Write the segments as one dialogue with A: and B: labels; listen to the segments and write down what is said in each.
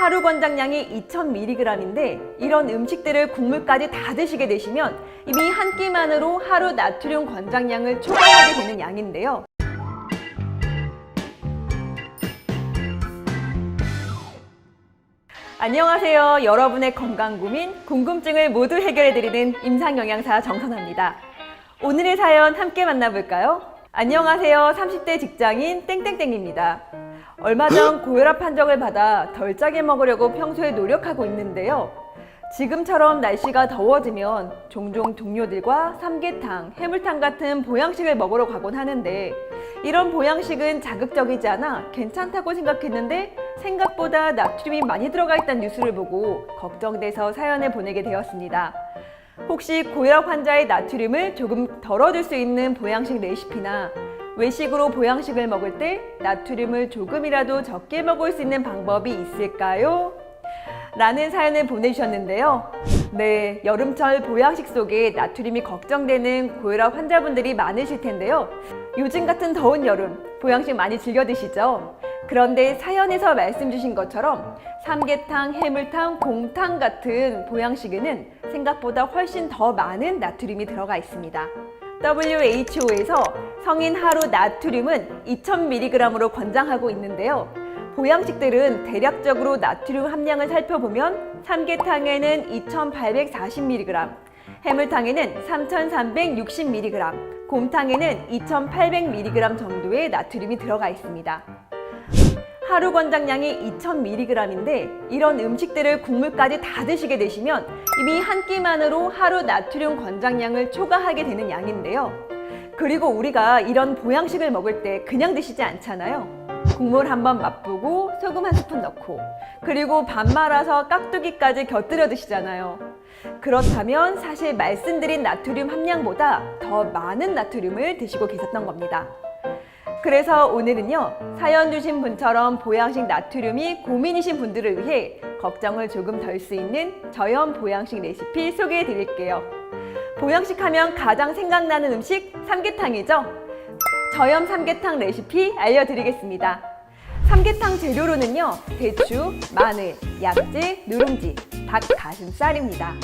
A: 하루 권장량이 2000mg인데 이런 음식들을 국물까지 다 드시게 되시면 이미 한 끼만으로 하루 나트륨 권장량을 초과하게 되는 양인데요. 안녕하세요. 여러분의 건강 고민, 궁금증을 모두 해결해드리는 임상영양사 정선아입니다. 오늘의 사연 함께 만나볼까요? 안녕하세요. 30대 직장인 땡땡땡입니다. 얼마 전 고혈압 판정을 받아 덜 짜게 먹으려고 평소에 노력하고 있는데요. 지금처럼 날씨가 더워지면 종종 동료들과 삼계탕, 해물탕 같은 보양식을 먹으러 가곤 하는데 이런 보양식은 자극적이지 않아 괜찮다고 생각했는데 생각보다 나트륨이 많이 들어가 있다는 뉴스를 보고 걱정돼서 사연을 보내게 되었습니다. 혹시 고혈압 환자의 나트륨을 조금 덜어줄 수 있는 보양식 레시피나 외식으로 보양식을 먹을 때 나트륨을 조금이라도 적게 먹을 수 있는 방법이 있을까요? 라는 사연을 보내주셨는데요. 네, 여름철 보양식 속에 나트륨이 걱정되는 고혈압 환자분들이 많으실 텐데요. 요즘 같은 더운 여름 보양식 많이 즐겨 드시죠? 그런데 사연에서 말씀 주신 것처럼 삼계탕, 해물탕, 곰탕 같은 보양식에는 생각보다 훨씬 더 많은 나트륨이 들어가 있습니다. WHO에서 성인 하루 나트륨은 2000mg으로 권장하고 있는데요. 보양식들은 대략적으로 나트륨 함량을 살펴보면 삼계탕에는 2840mg, 해물탕에는 3360mg, 곰탕에는 2800mg 정도의 나트륨이 들어가 있습니다. 하루 권장량이 2000mg인데 이런 음식들을 국물까지 다 드시게 되시면 이미 한 끼만으로 하루 나트륨 권장량을 초과하게 되는 양인데요. 그리고 우리가 이런 보양식을 먹을 때 그냥 드시지 않잖아요. 국물 한번 맛보고 소금 한 스푼 넣고 그리고 밥 말아서 깍두기까지 곁들여 드시잖아요. 그렇다면 사실 말씀드린 나트륨 함량보다 더 많은 나트륨을 드시고 계셨던 겁니다. 그래서 오늘은요, 사연 주신 분처럼 보양식 나트륨이 고민이신 분들을 위해 걱정을 조금 덜 수 있는 저염 보양식 레시피 소개해 드릴게요. 보양식 하면 가장 생각나는 음식 삼계탕이죠? 저염 삼계탕 레시피 알려드리겠습니다. 삼계탕 재료로는요, 대추, 마늘, 약재, 누룽지, 닭 가슴살입니다.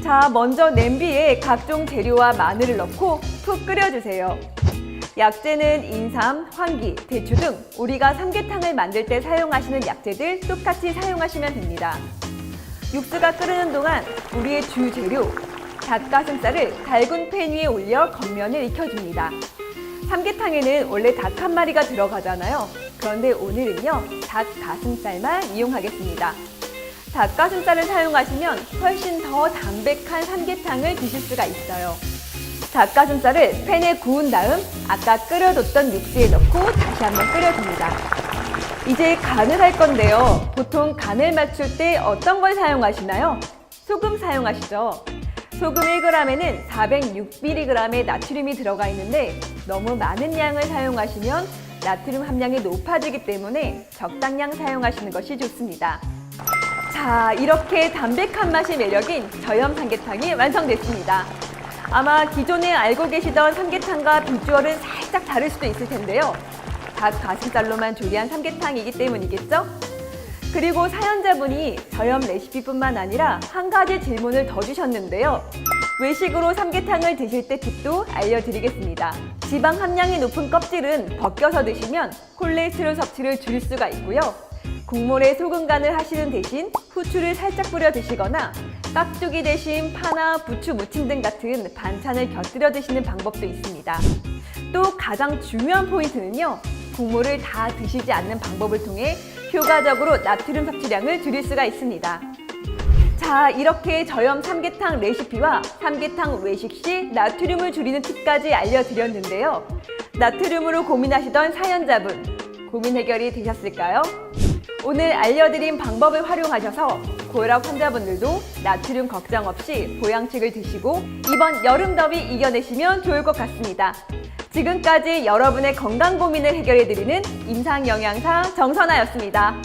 A: 자, 먼저 냄비에 각종 재료와 마늘을 넣고 푹 끓여주세요. 약재는 인삼, 황기, 대추 등 우리가 삼계탕을 만들 때 사용하시는 약재들 똑같이 사용하시면 됩니다. 육수가 끓는 동안 우리의 주 재료, 닭가슴살을 달군 팬 위에 올려 겉면을 익혀줍니다. 삼계탕에는 원래 닭 한 마리가 들어가잖아요. 그런데 오늘은요, 닭가슴살만 이용하겠습니다. 닭가슴살을 사용하시면 훨씬 더 담백한 삼계탕을 드실 수가 있어요. 닭가슴살을 팬에 구운 다음 아까 끓여뒀던 육수에 넣고 다시 한번 끓여줍니다. 이제 간을 할 건데요. 보통 간을 맞출 때 어떤 걸 사용하시나요? 소금 사용하시죠? 소금 1g에는 406mg의 나트륨이 들어가 있는데 너무 많은 양을 사용하시면 나트륨 함량이 높아지기 때문에 적당량 사용하시는 것이 좋습니다. 자, 이렇게 담백한 맛이 매력인 저염 삼계탕이 완성됐습니다. 아마 기존에 알고 계시던 삼계탕과 비주얼은 살짝 다를 수도 있을 텐데요. 닭 가슴살로만 조리한 삼계탕이기 때문이겠죠? 그리고 사연자분이 저염 레시피뿐만 아니라 한 가지 질문을 더 주셨는데요. 외식으로 삼계탕을 드실 때 팁도 알려드리겠습니다. 지방 함량이 높은 껍질은 벗겨서 드시면 콜레스테롤 섭취를 줄일 수가 있고요. 국물에 소금 간을 하시는 대신 후추를 살짝 뿌려 드시거나 깍두기 대신 파나 부추 무침 등 같은 반찬을 곁들여 드시는 방법도 있습니다. 또 가장 중요한 포인트는요, 국물을 다 드시지 않는 방법을 통해 효과적으로 나트륨 섭취량을 줄일 수가 있습니다. 자, 이렇게 저염 삼계탕 레시피와 삼계탕 외식 시 나트륨을 줄이는 팁까지 알려드렸는데요. 나트륨으로 고민하시던 사연자분, 고민 해결이 되셨을까요? 오늘 알려드린 방법을 활용하셔서 고혈압 환자분들도 나트륨 걱정 없이 보양식을 드시고 이번 여름 더위 이겨내시면 좋을 것 같습니다. 지금까지 여러분의 건강 고민을 해결해드리는 임상영양사 정선아였습니다.